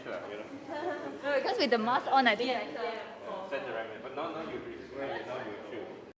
sure, you know. No, because with the mask on, I think. Set the right way. But now you now you choose.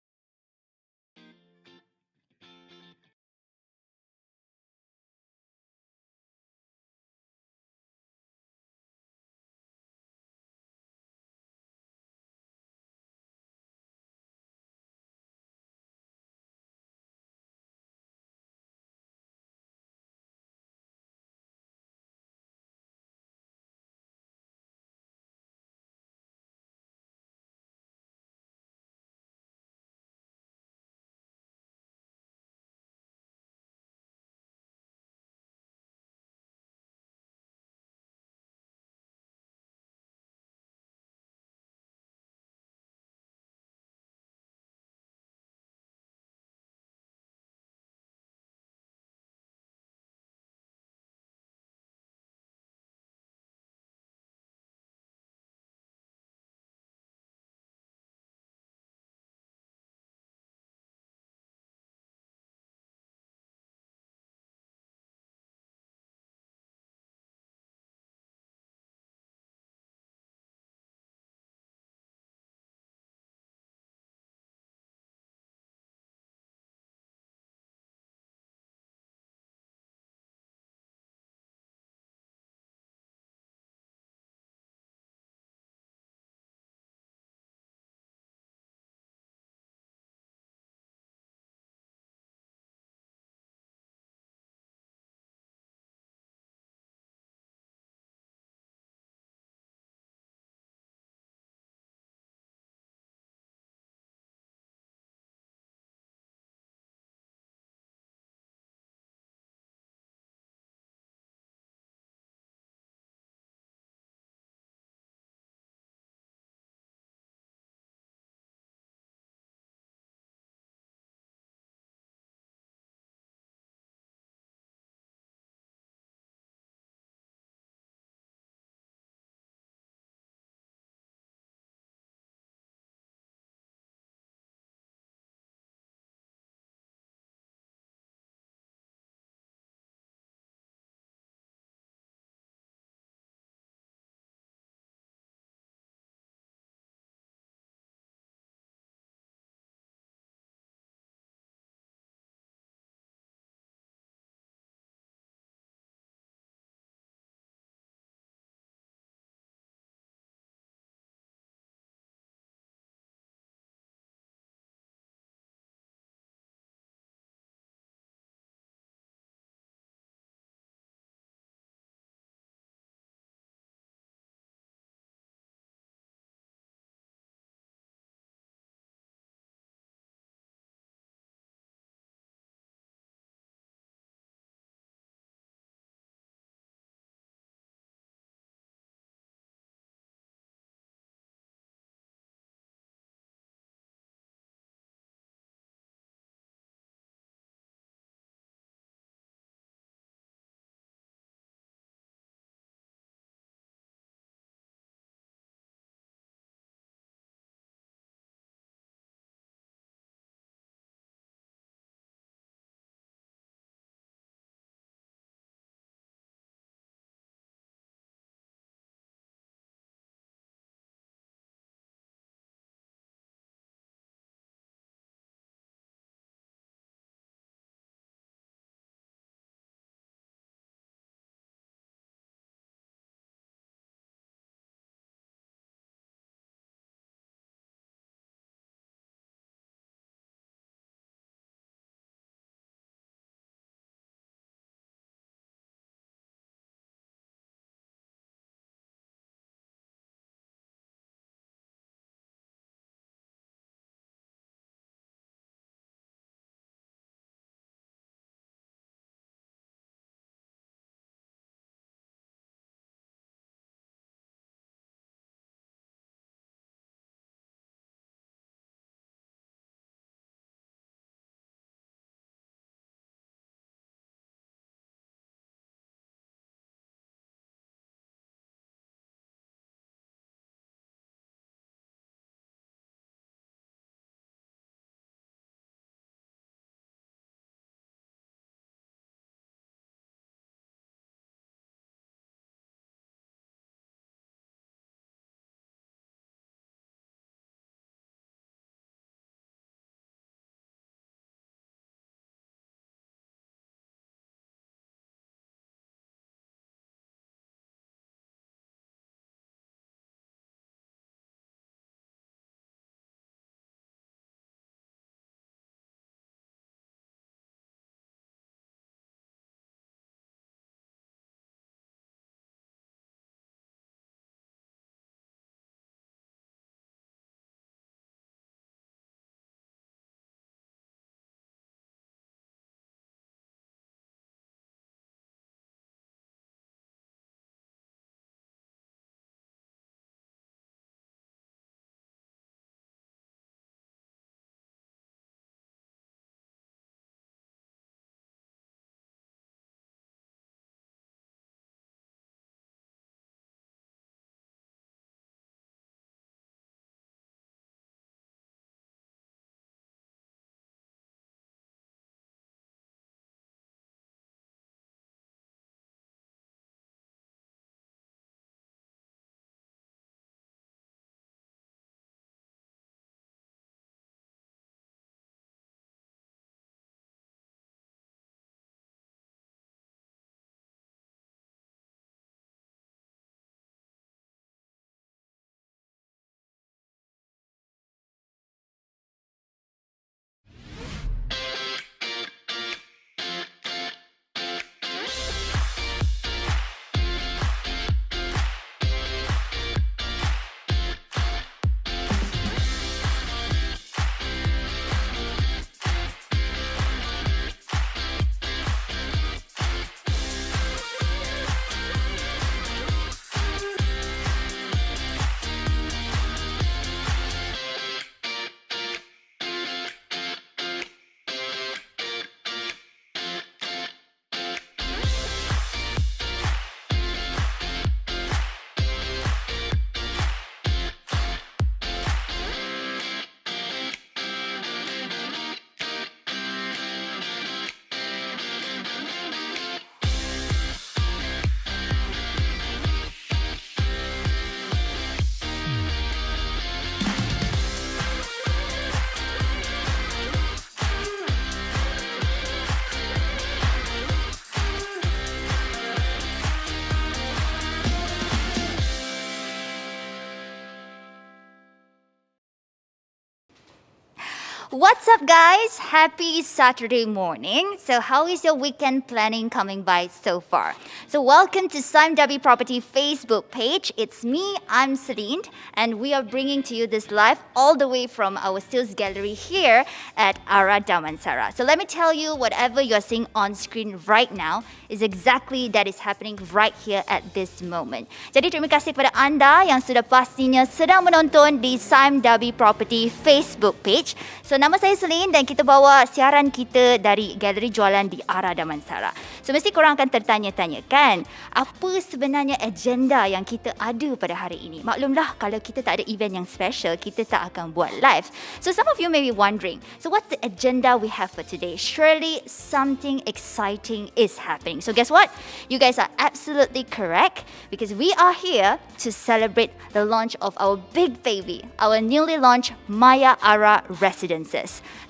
What's up, guys? Happy Saturday morning. So how is your weekend planning coming by so far? So welcome to Sime Property Facebook page. It's me, I'm Celine, and we are bringing to you this live all the way from our sales gallery here at Ara Damansara. So let me tell you, whatever you're seeing on screen right now is exactly that is happening right here at this moment. Jadi terima kasih kepada anda yang sudah pastinya sedang menonton di Sime Property Facebook page. So nama saya Celine dan kita bawa siaran kita dari galeri jualan di Ara Damansara. So mesti korang akan tertanya-tanya kan, apa sebenarnya agenda yang kita ada pada hari ini? Maklumlah kalau kita tak ada event yang special, kita tak akan buat live. So some of you may be wondering, so what's the agenda we have for today? Surely something exciting is happening. So guess what? You guys are absolutely correct because we are here to celebrate the launch of our big baby, our newly launched Maya Ara residences.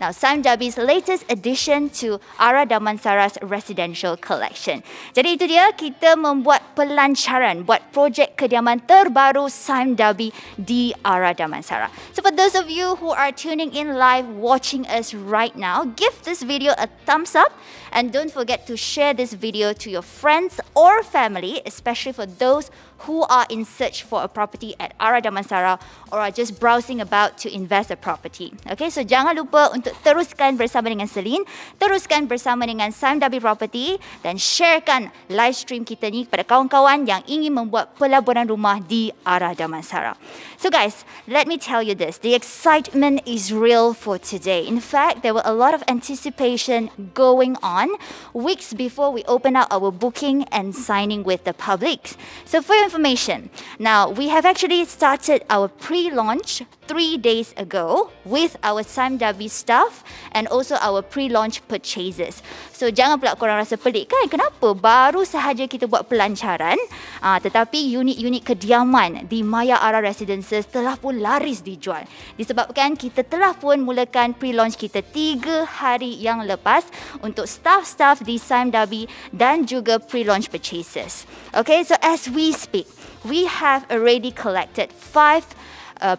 Now, Sime Darby's latest addition to Ara Damansara's residential collection. Jadi itu dia, kita membuat pelancaran, buat projek kediaman terbaru Sime Darby di Ara Damansara. So for those of you who are tuning in live, watching us right now, give this video a thumbs up and don't forget to share this video to your friends or family, especially for those who are in search for a property at Ara Damansara or are just browsing about to invest a property. Okay, so jangan lupa untuk teruskan bersama dengan Celine, teruskan bersama dengan Sime Darby Property dan sharekan live stream kita ni kepada kawan-kawan yang ingin membuat pelaburan rumah di Ara Damansara. So guys, let me tell you this, the excitement is real for today. In fact, there were a lot of anticipation going on weeks before we open out our booking and signing with the public. So for your information, now we have actually started our pre-launch 3 days ago with our Sime Darby staff and also our pre-launch purchases. So jangan pula korang rasa pelik kan, kenapa baru sahaja kita buat pelancaran tetapi unit-unit kediaman di Maya Ara Residences telah pun laris dijual. Disebabkan kita telah pun mulakan pre-launch kita 3 hari yang lepas untuk staff-staff di Sime Darby dan juga pre-launch purchases. Okay, so as we speak, we have already collected 5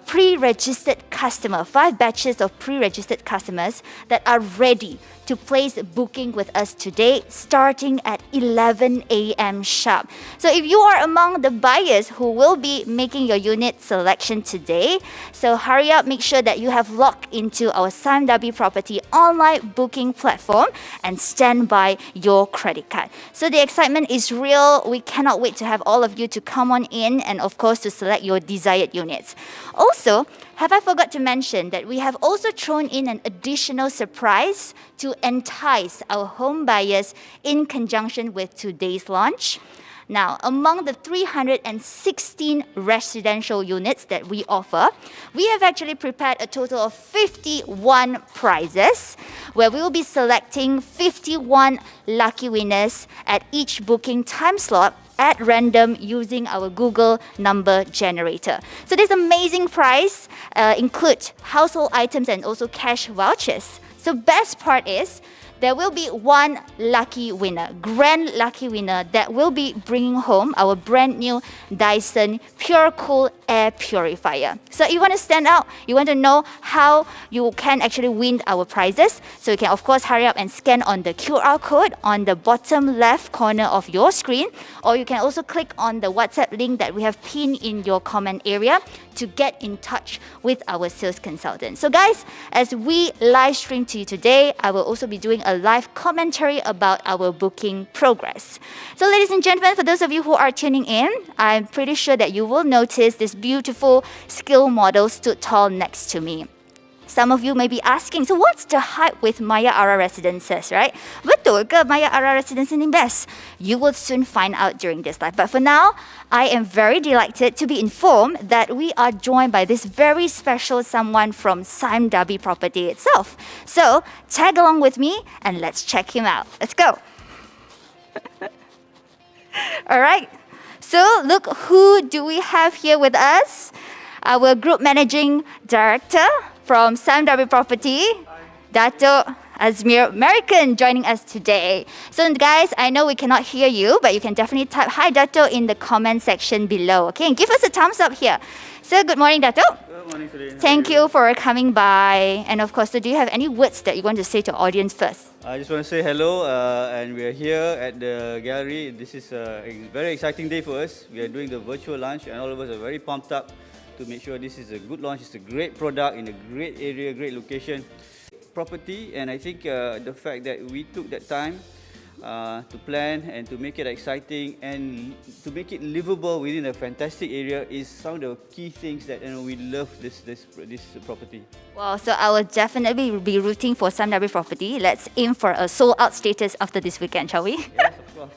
pre-registered customer, 5 batches of pre-registered customers that are ready to place a booking with us today starting at 11 a.m. sharp. So if you are among the buyers who will be making your unit selection today, so hurry up, make sure that you have logged into our Sime Darby Property online booking platform and stand by your credit card. So the excitement is real. We cannot wait to have all of you to come on in and of course to select your desired units. Also, have I forgot to mention that we have also thrown in an additional surprise to entice our home buyers in conjunction with today's launch? Now, among the 316 residential units that we offer, we have actually prepared a total of 51 prizes where we will be selecting 51 lucky winners at each booking time slot at random using our Google number generator. So this amazing prize include household items and also cash vouchers. So best part is there will be one lucky winner, grand lucky winner that will be bringing home our brand new Dyson Pure Cool Air Purifier. So you want to stand out, you want to know how you can actually win our prizes. So you can of course hurry up and scan on the QR code on the bottom left corner of your screen, or you can also click on the WhatsApp link that we have pinned in your comment area to get in touch with our sales consultant. So guys, as we live stream to you today, I will also be doing a live commentary about our booking progress. So ladies and gentlemen, for those of you who are tuning in, I'm pretty sure that you will notice this beautiful skill model stood tall next to me. Some of you may be asking, so what's the hype with Maya Ara Residences, right? Betul ke Maya Ara Residences ni best? You will soon find out during this live. But for now, I am very delighted to be informed that we are joined by this very special someone from Sime Darby Property itself. So tag along with me and let's check him out. Let's go. All right. So look, who do we have here with us? Our Group Managing Director from Sime Darby Property, Dato. Azmir American joining us today. So guys, I know we cannot hear you, but you can definitely type hi Dato in the comment section below. Okay, and give us a thumbs up here. So good morning, Dato. Good morning, Celine. Thank you for coming by. And of course, so do you have any words that you want to say to audience first? I just want to say hello, and we are here at the gallery. This is a very exciting day for us. We are doing the virtual launch, and all of us are very pumped up to make sure this is a good launch. It's a great product in a great area, great location, property, and I think the fact that we took that time to plan and to make it exciting and to make it livable within a fantastic area is some of the key things that we love this property. Well, so I will definitely be rooting for Sime Darby property. Let's aim for a sold-out status after this weekend, shall we? Yes, of course.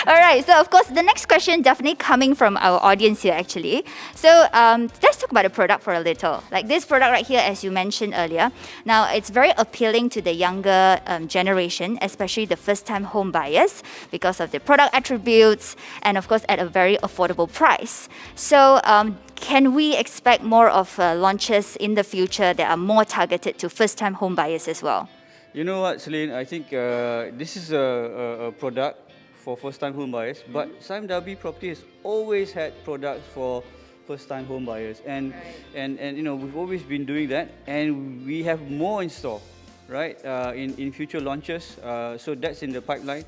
All right. So, of course, the next question definitely coming from our audience here, actually. So, let's talk about the product for a little. Like this product right here, as you mentioned earlier. Now, it's very appealing to the younger generation, especially the first-time home buyers, because of the product attributes and, of course, at a very affordable price. So, can we expect more of launches in the future that are more targeted to first-time home buyers as well? You know what, Celine? I think this is a product for first-time home buyers, but Sime Darby Property has always had products for first-time home buyers, and we've always been doing that, and we have more in store, right? In future launches, so that's in the pipeline.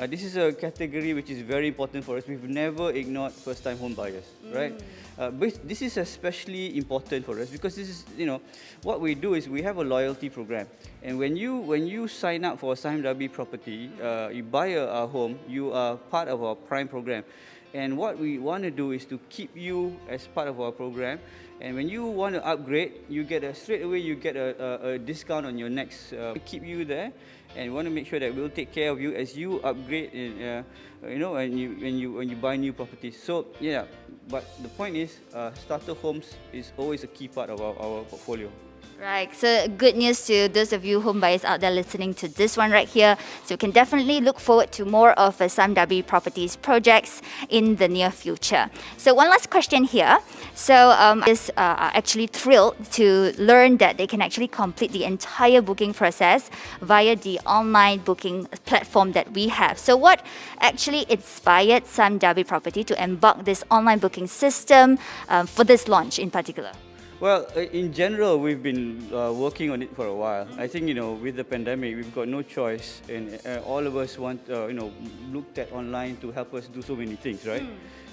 This is a category which is very important for us. We've never ignored first-time home buyers, right? But this is especially important for us because this is, what we do is we have a loyalty program, and when you sign up for a Sime Darby Property, you buy a home, you are part of our Prime program. And what we want to do is to keep you as part of our program. And when you want to upgrade, you get straight away you get a discount on your next. Keep you there, and we want to make sure that we'll take care of you as you upgrade. When you buy new properties. So yeah, but the point is, starter homes is always a key part of our portfolio. Right, so good news to those of you home buyers out there listening to this one right here. So you can definitely look forward to more of Sime Darby Properties projects in the near future. So one last question here. So are actually thrilled to learn that they can actually complete the entire booking process via the online booking platform that we have. So what actually inspired Sime Darby Property to embark this online booking system for this launch in particular? Well, in general, we've been working on it for a while. I think, with the pandemic, we've got no choice, and all of us looked at online to help us do so many things, right?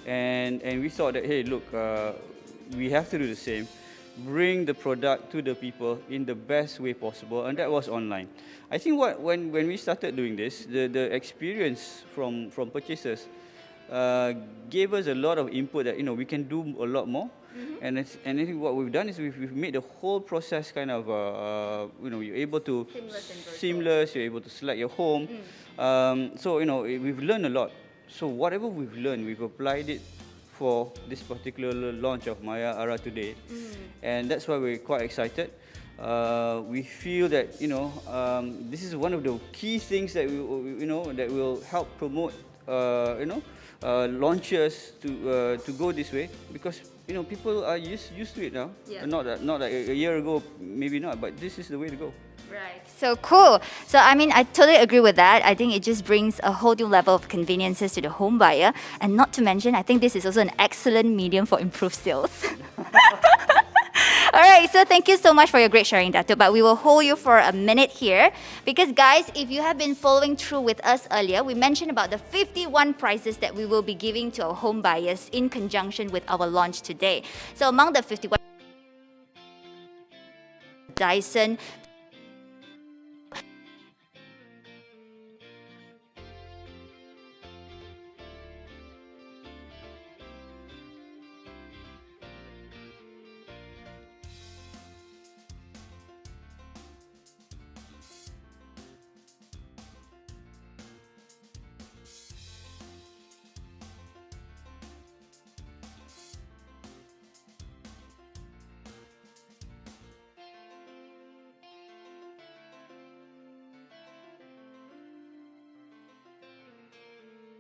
And we thought that, hey, look, we have to do the same, bring the product to the people in the best way possible, and that was online. I think when we started doing this, the experience from purchasers gave us a lot of input that we can do a lot more. And I think what we've done is we've made the whole process kind of you're able to seamless. You're able to select your home. So we've learned a lot. So whatever we've learned, we've applied it for this particular launch of Maya Ara today, and that's why we're quite excited. We feel that this is one of the key things that that will help promote launches to go this way, because people are used to it now. Yeah. Not like a year ago, maybe not, but this is the way to go. Right. So cool. So I mean, I totally agree with that. I think it just brings a whole new level of conveniences to the home buyer, and not to mention, I think this is also an excellent medium for improved sales. All right, so thank you so much for your great sharing, Dato. But we will hold you for a minute here because, guys, if you have been following through with us earlier, we mentioned about the 51 prizes that we will be giving to our home buyers in conjunction with our launch today. So among the 51, Dyson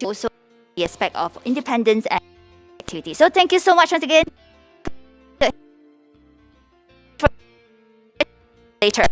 also the aspect of independence and activity. So thank you so much once again. Later.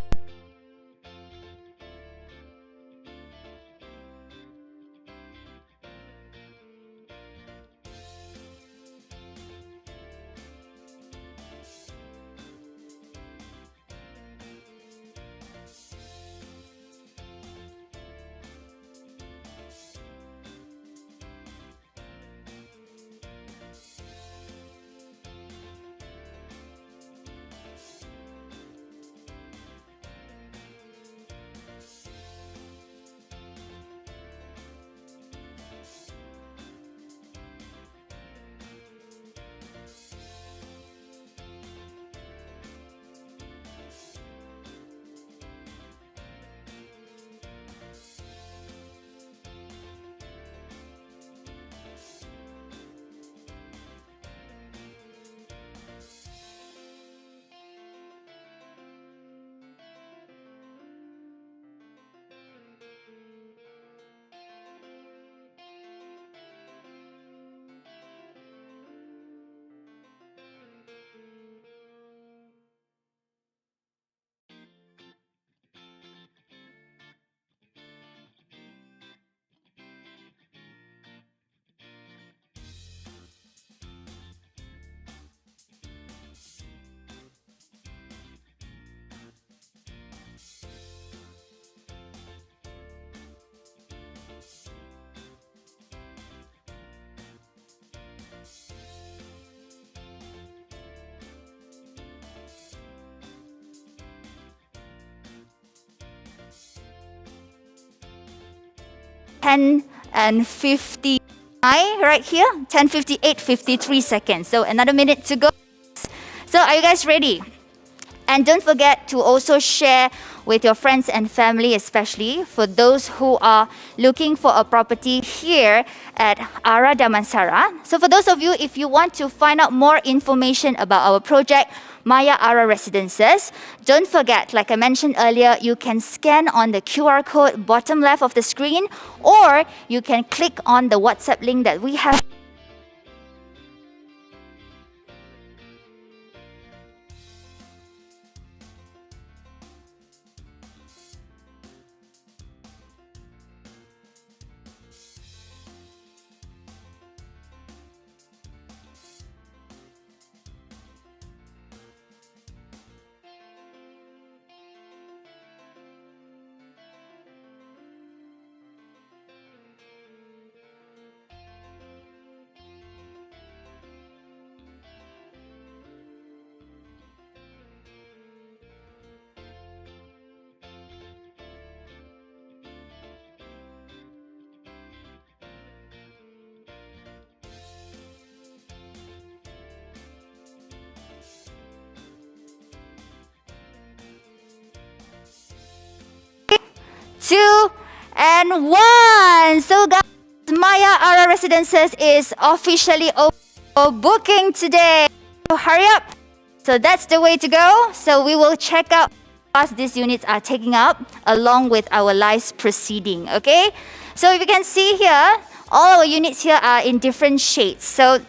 10 and 50 right here, 10:58, 53 seconds. So another minute to go. So are you guys ready? And don't forget to also share with your friends and family, especially for those who are looking for a property here at Ara Damansara. So for those of you, if you want to find out more information about our project, Maya Ara Residences, don't forget, like I mentioned earlier, you can scan on the QR code bottom left of the screen, or you can click on the WhatsApp link that we have. Two, and one. So guys, Maya Ara Residences is officially open for booking today. So hurry up. So that's the way to go. So we will check out how fast these units are taking up along with our live proceeding, okay? So if you can see here, all our units here are in different shades. So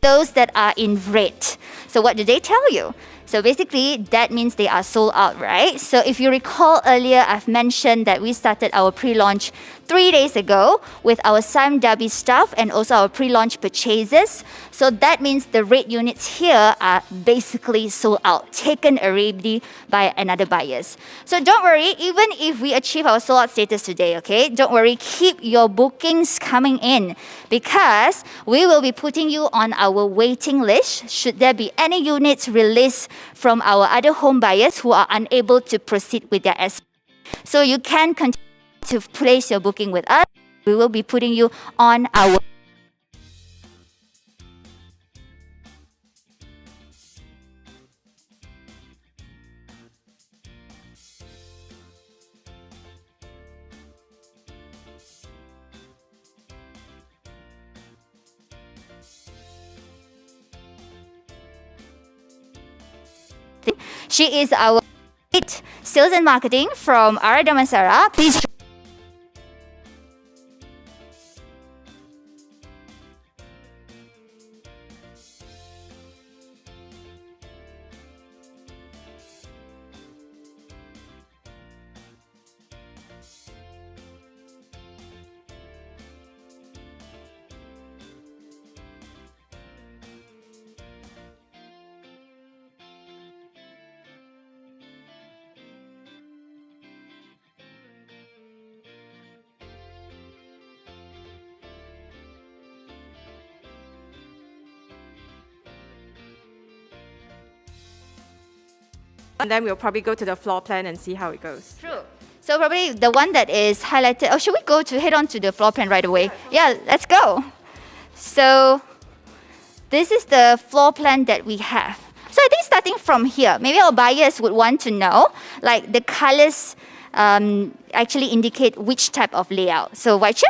those that are in red. So what do they tell you? So basically, that means they are sold out, right? So if you recall earlier, I've mentioned that we started our pre-launch 3 days ago with our Sime Darby staff and also our pre-launch purchases. So that means the red units here are basically sold out, taken already by another buyers. So don't worry, even if we achieve our sold out status today, okay? Don't worry, keep your bookings coming in because we will be putting you on our waiting list should there be any units released from our other home buyers who are unable to proceed with their SP. So you can continue to place your booking with us. We will be putting you on our She is our sales and marketing from Ara Damansara. Please. And then we'll probably go to the floor plan and see how it goes. True. So probably the one that is highlighted. Oh, should we go to head on to the floor plan right away? Yeah, let's go. So this is the floor plan that we have. So I think starting from here, maybe our buyers would want to know, like the colors actually indicate which type of layout. So Waicha?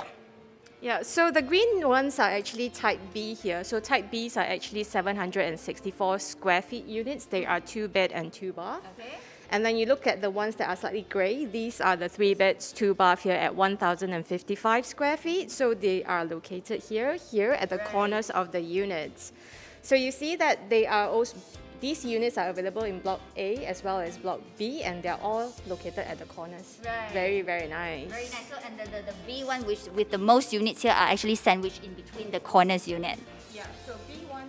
Yeah, so the green ones are actually type B here. So type Bs are actually 764 square feet units. They are 2-bed and 2-bath. Okay. And then you look at the ones that are slightly grey. These are the 3-beds, 2-bath here at 1,055 square feet. So they are located here at the corners of the units. So you see that they are also, these units are available in Block A as well as Block B, and they're all located at the corners. Right. Very, very nice. Very nice. So, and the B one, which with the most units here, are actually sandwiched in between the corners unit. Yeah, so B1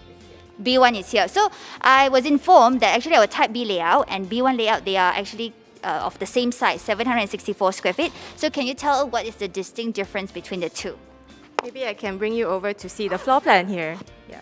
is here. B1 is here. So I was informed that actually our Type B layout and B1 layout, they are actually of the same size, 764 square feet. So can you tell what is the distinct difference between the two? Maybe I can bring you over to see the floor plan here. Yeah.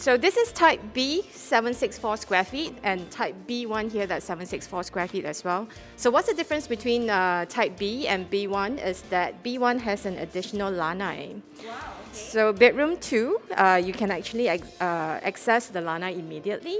So this is type B, 764 square feet, and type B1 here, that's 764 square feet as well. So what's the difference between type B and B1 is that B1 has an additional lanai. Wow. So bedroom 2, you can actually access the lanai immediately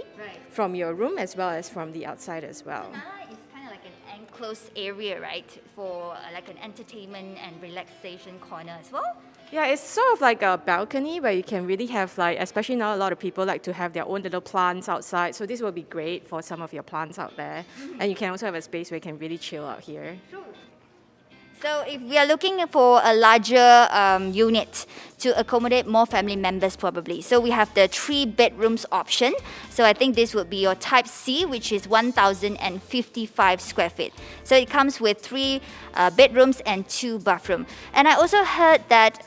from your room as well as from the outside as well. Nala is kind of like an enclosed area, right, for like an entertainment and relaxation corner as well. Yeah, it's sort of like a balcony where you can really have like, especially now a lot of people like to have their own little plants outside. So this will be great for some of your plants out there. And you can also have a space where you can really chill out here. So if we are looking for a larger unit to accommodate more family members probably. So we have the 3 bedrooms option. So I think this would be your type C, which is 1,055 square feet. So it comes with 3 bedrooms and 2 bathrooms. And I also heard that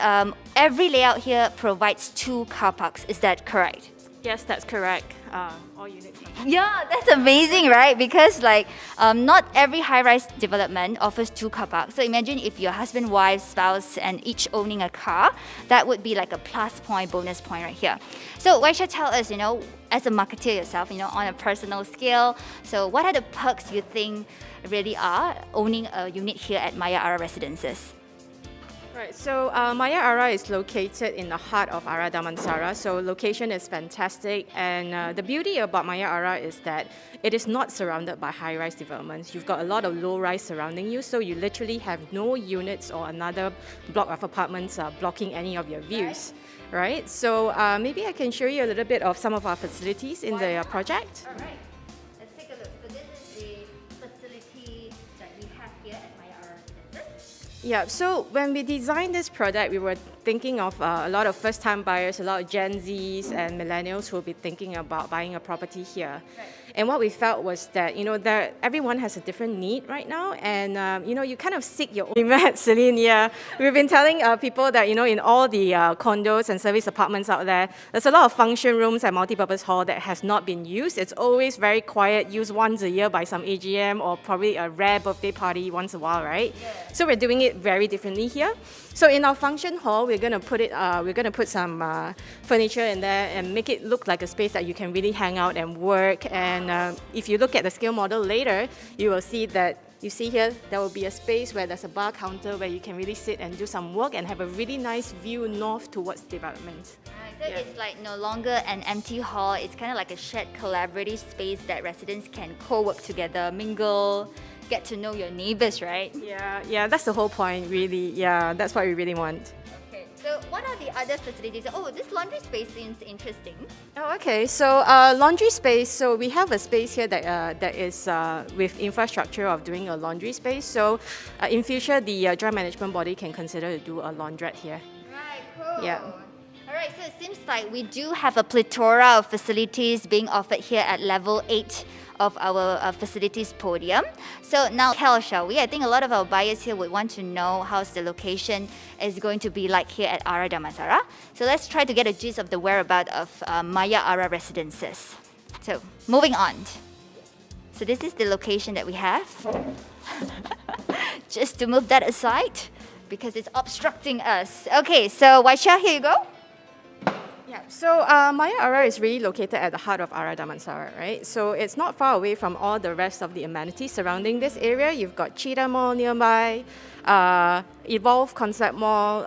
every layout here provides 2 car parks. Is that correct? Yes, that's correct. All units have. Yeah, that's amazing, right? Because like not every high-rise development offers 2 car parks. So imagine if your husband, wife, spouse, and each owning a car, that would be like a plus point, bonus point right here. So Waisha, tell us, as a marketer yourself, on a personal scale, so what are the perks you think really are owning a unit here at Maya Ara Residences? Right, so Maya Ara is located in the heart of Ara Damansara, so location is fantastic, and the beauty about Maya Ara is that it is not surrounded by high-rise developments. You've got a lot of low-rise surrounding you, so you literally have no units or another block of apartments blocking any of your views, right? So maybe I can show you a little bit of some of our facilities in the project. All right, let's take a look. So this is the facility that we have here at Maya Ara Residences. Yeah, so when we designed this product, we were thinking of a lot of first-time buyers, a lot of Gen Zs and millennials who will be thinking about buying a property here. Right. And what we felt was that, that everyone has a different need right now, and you kind of seek your own. Celine, yeah. We've been telling people that, in all the condos and service apartments out there, there's a lot of function rooms and multi-purpose hall that has not been used. It's always very quiet, used once a year by some AGM or probably a rare birthday party once a while, right? Yeah. So we're doing it very differently here. So in our function hall, we're gonna put some furniture in there and make it look like a space that you can really hang out and work. And if you look at the scale model later, you will see that you see here there will be a space where there's a bar counter where you can really sit and do some work and have a really nice view north towards development. So Yeah. it's like no longer an empty hall. It's kind of like a shared collaborative space that residents can co-work together, mingle, get to know your neighbors, right? Yeah, that's the whole point, really. Yeah, that's what we really want. Okay. So what are the other facilities? Oh, this laundry space seems interesting. Oh, okay. So laundry space. So we have a space here that is with infrastructure of doing a laundry space. So in future, the joint management body can consider to do a laundrette here. Right, cool. Yeah. All right, so it seems like we do have a plethora of facilities being offered here at level 8 of our facilities podium. So now, Kel, shall we? I think a lot of our buyers here would want to know how's the location is going to be like here at Ara Damansara. So let's try to get a gist of the whereabouts of Maya Ara Residences. So moving on. So this is the location that we have. Just to move that aside because it's obstructing us. Okay, so Waisha, here you go. Yeah, so Maya Ara is really located at the heart of Ara Damansara, right? So it's not far away from all the rest of the amenities surrounding this area. You've got Cheetah Mall nearby, Evolve Concept Mall,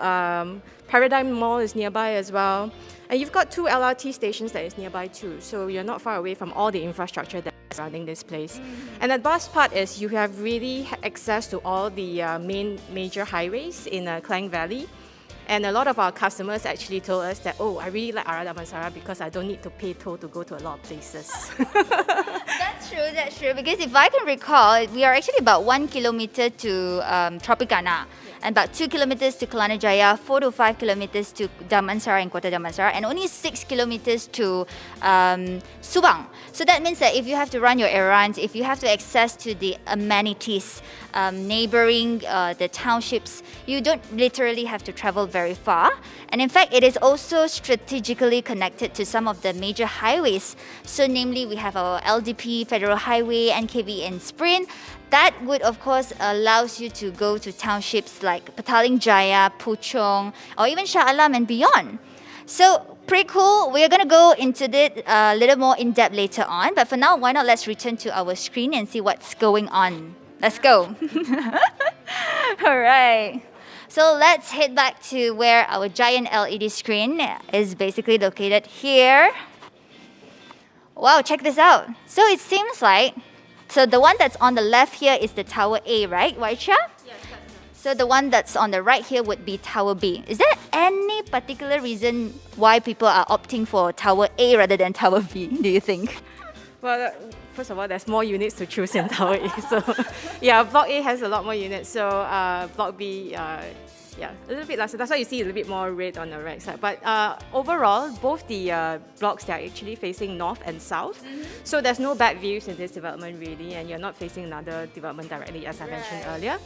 Paradigm Mall is nearby as well. And you've got 2 LRT stations that is nearby too. So you're not far away from all the infrastructure that's surrounding this place. And the best part is you have really access to all the major highways in Klang Valley. And a lot of our customers actually told us that, oh, I really like Ara Damansara because I don't need to pay toll to go to a lot of places. That's true. Because if I can recall, we are actually about 1 kilometer to Tropicana, and about 2 kilometers to Kelana Jaya, 4 to 5 kilometers to Damansara and Kota Damansara, and only 6 kilometers to Subang. So that means that if you have to run your errands, if you have to access to the amenities neighboring the townships, you don't literally have to travel very far. And in fact, it is also strategically connected to some of the major highways. So namely, we have our LDP, Federal Highway, NKV and Sprint. That would, of course, allows you to go to townships like Petaling Jaya, Puchong, or even Shah Alam and beyond. So pretty cool. We're going to go into it a little more in depth later on. But for now, why not let's return to our screen and see what's going on. Let's go. All right. So let's head back to where our giant LED screen is basically located here. Wow, check this out. So it seems like, so the one that's on the left here is the Tower A, right, Waicha? Yes, that's right. So the one that's on the right here would be Tower B. Is there any particular reason why people are opting for Tower A rather than Tower B, do you think? Well, first of all, there's more units to choose in Tower A. So, yeah, Block A has a lot more units. So, Block B, yeah, a little bit less. That's why you see a little bit more red on the right side. But overall, both the blocks, they are actually facing north and south. So there's no bad views in this development really, and you're not facing another development directly, as I mentioned earlier.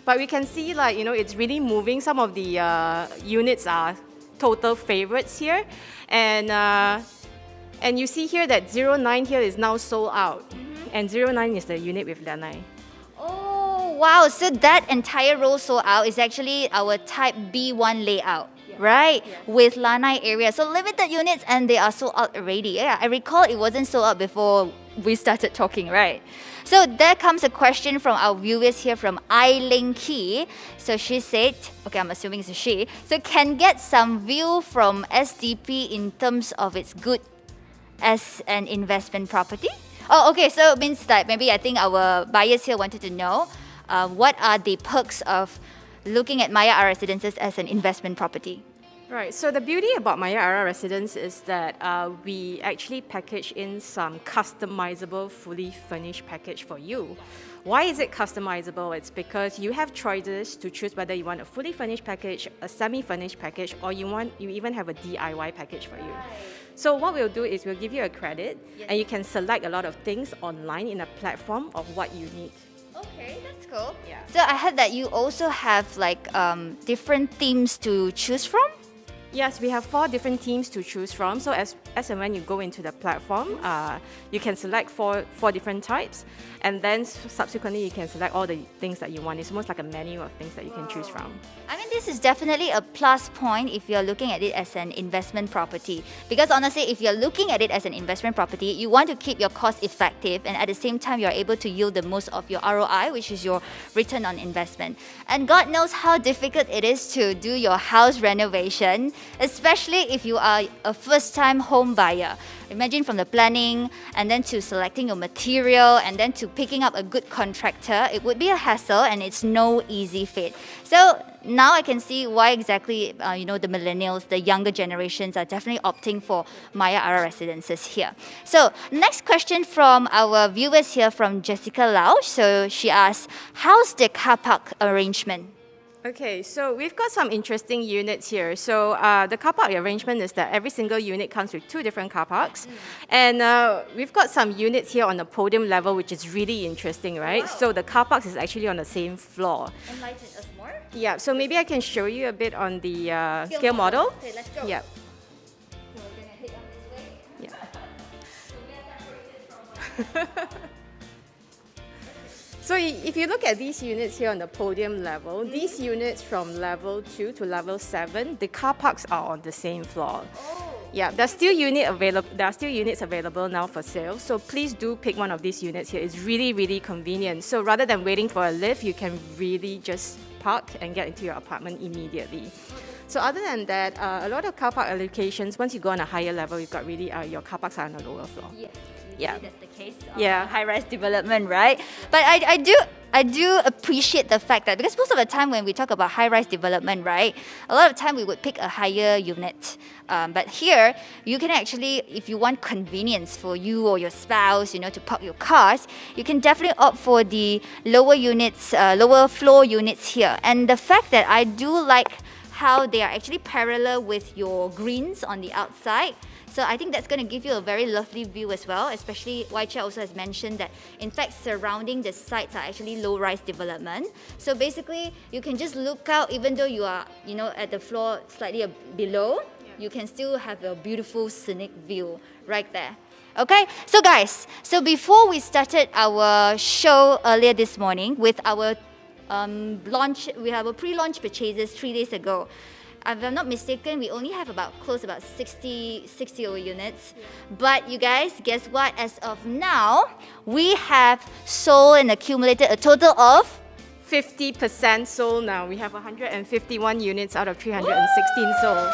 But we can see, like, you know, it's really moving. Some of the units are total favorites here. And you see here that 09 here is now sold out. And 09 is the unit with lanai. Oh, wow. So that entire row sold out is actually our type B1 layout, right? With lanai area. So limited units and they are sold out already. Yeah, I recall it wasn't sold out before we started talking, right? So there comes a question from our viewers here from Eileen Key. So she said, okay, I'm assuming it's a she. So can get some view from SDP in terms of its good as an investment property? Oh, okay. So it means that maybe I think our buyers here wanted to know what are the perks of looking at Maya Ara residences as an investment property. Right, so the beauty about Maya Ara Residence is that we actually package in some customizable, fully furnished package for you. Why is it customizable? It's because you have choices to choose whether you want a fully furnished package, a semi-furnished package, or you even have a DIY package for you. So what we'll do is we'll give you a credit, and you can select a lot of things online in a platform of what you need. Okay, that's cool. Yeah. So I heard that you also have like different themes to choose from. Yes, we have 4 different themes to choose from. So as and when you go into the platform, you can select four different types, and then subsequently you can select all the things that you want. It's almost like a menu of things that you can choose from. I mean, this is definitely a plus point if you're looking at it as an investment property. Because honestly, if you're looking at it as an investment property, you want to keep your cost effective, and at the same time, you're able to yield the most of your ROI, which is your return on investment. And God knows how difficult it is to do your house renovation, especially if you are a first-time home buyer. Imagine from the planning and then to selecting your material and then to picking up a good contractor. It would be a hassle and it's no easy feat. So now I can see why exactly the millennials, the younger generations are definitely opting for Maya Ara residences here. So next question from our viewers here from Jessica Lau. So she asks, how's the car park arrangement? Okay, so we've got some interesting units here. So the car park arrangement is that every single unit comes with 2 different car parks. And we've got some units here on the podium level, which is really interesting, right? Wow. So the car parks is actually on the same floor. Enlighten us more. Yeah, so maybe I can show you a bit on the scale model. Okay, let's go. Yeah. So we're going to head on this way. Yeah. So if you look at these units here on the podium level, these units from level 2 to level 7, the car parks are on the same floor. Oh. Yeah, there are still units available now for sale. So please do pick one of these units here. It's really, really convenient. So rather than waiting for a lift, you can really just park and get into your apartment immediately. So other than that, a lot of car park allocations, once you go on a higher level, you've got really your car parks are on the lower floor. Yes. Yeah. That's the case of Yeah. high-rise development, right? But I do appreciate the fact that because most of the time when we talk about high-rise development, right, a lot of time we would pick a higher unit. But here, you can actually, if you want convenience for you or your spouse, to park your cars, you can definitely opt for the lower units, lower floor units here. And the fact that I do like how they are actually parallel with your greens on the outside. So I think that's going to give you a very lovely view as well, especially Waicha also has mentioned that in fact surrounding the sites are actually low-rise development. So basically you can just look out even though you are at the floor slightly below, you can still have a beautiful scenic view right there. Okay, so guys, before we started our show earlier this morning with our launch, we have a pre-launch purchases 3 days ago. if I'm not mistaken, we only have about 60 over units. But you guys, guess what? As of now, we have sold and accumulated a total of 50% sold now. We have 151 units out of 316 sold.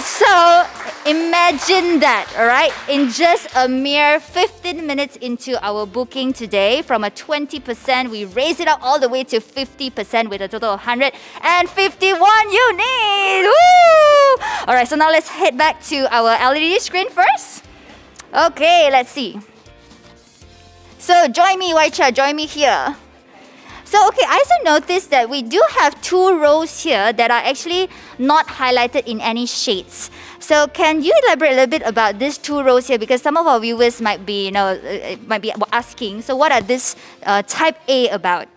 So imagine that, all right? In just a mere 15 minutes into our booking today, from a 20%, we raised it up all the way to 50% with a total of 151 units. Woo! All right, so now let's head back to our LED screen first. Okay, let's see. So join me, Waicha, join me here. So, okay, I also noticed that we do have 2 rows here that are actually not highlighted in any shades. So, can you elaborate a little bit about these 2 rows here? Because some of our viewers might be, asking. So, what are this Type A about?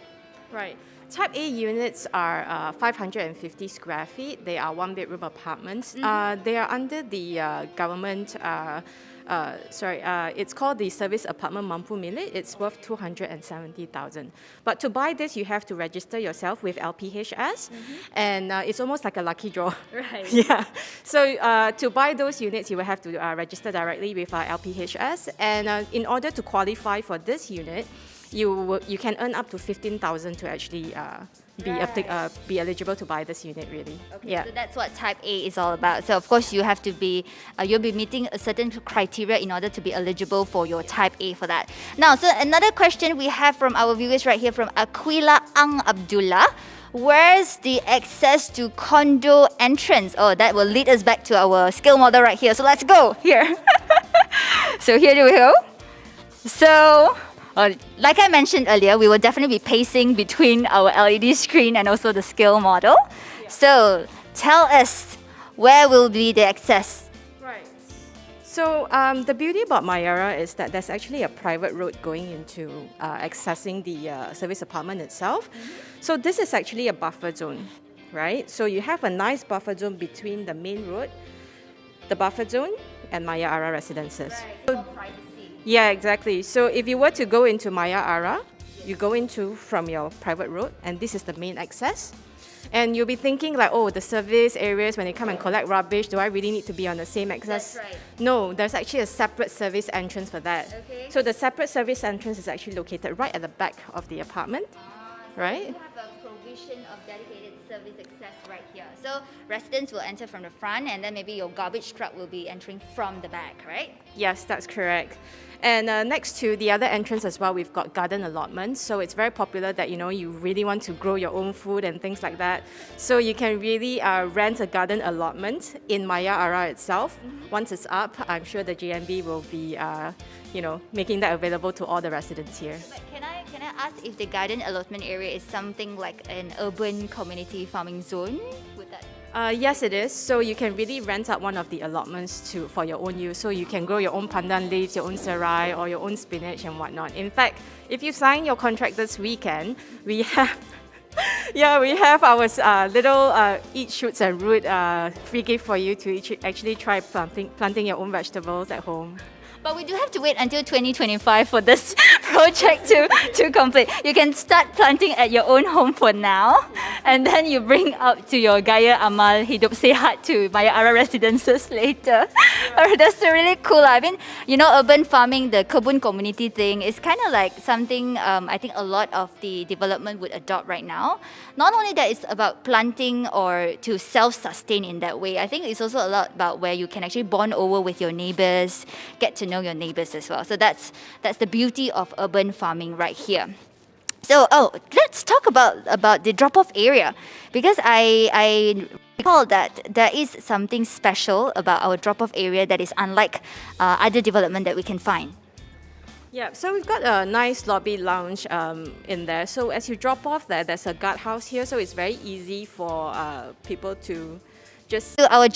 Right. Type A units are 550 square feet. They are 1-bedroom apartments. They are under the government. It's called the Service Apartment Mampu Milik. It's worth 270,000. But to buy this, you have to register yourself with LPHS, and it's almost like a lucky draw. Right. Yeah. So to buy those units, you will have to register directly with LPHS, and in order to qualify for this unit, you can earn up to 15,000 to actually be eligible to buy this unit, really. Okay, yeah. so that's what Type A is all about. So of course you have to be, you'll be meeting a certain criteria in order to be eligible for your Type A for that. Now, so another question we have from our viewers right here from Aquila Ang Abdullah. Where's the access to condo entrance? Oh, that will lead us back to our skill model right here. So let's go here. So here we go. So, like I mentioned earlier, we will definitely be pacing between our LED screen and also the scale model. So tell us, where will be the access? Right. So the beauty about Maya Ara is that there's actually a private road going into accessing the service apartment itself. So this is actually a buffer zone, right? So you have a nice buffer zone between the main road, the buffer zone, and Maya Ara residences. Right, privacy. Yeah, exactly. So if you were to go into Maya Ara, you go into from your private road, and this is the main access. And you'll be thinking like, oh, the service areas, when they come and collect rubbish, do I really need to be on the same access? That's right. No, there's actually a separate service entrance for that. Okay. So the separate service entrance is actually located right at the back of the apartment, right? You have a provision of dedicated service access right here. So residents will enter from the front, and then maybe your garbage truck will be entering from the back, right? Yes, that's correct. And next to the other entrance as well, we've got garden allotments. So it's very popular that, you really want to grow your own food and things like that. So you can really rent a garden allotment in Maya Ara itself. Once it's up, I'm sure the GMB will be, making that available to all the residents here. But can I ask if the garden allotment area is something like an urban community farming zone? Would that? Yes, it is. So you can really rent out one of the allotments for your own use. So you can grow your own pandan leaves, your own serai, or your own spinach and whatnot. In fact, if you sign your contract this weekend, we have we have our little eat shoots and root free gift for you to actually try planting your own vegetables at home. But we do have to wait until 2025 for this project to complete. You can start planting at your own home for now, and then you bring up to your Gaya Amal Hidup Sehat to Maya Ara residences later. That's really cool. I mean, urban farming, the kebun community thing is kind of like something I think a lot of the development would adopt right now. Not only that, it's about planting or to self-sustain in that way. I think it's also a lot about where you can actually bond over with your neighbors, get to know your neighbors as well. So that's the beauty of urban farming right here. So let's talk about the drop-off area, because I recall that there is something special about our drop-off area that is unlike other development that we can find. Yeah, so we've got a nice lobby lounge in there. So as you drop off there's a guardhouse here, so it's very easy for people to just... So our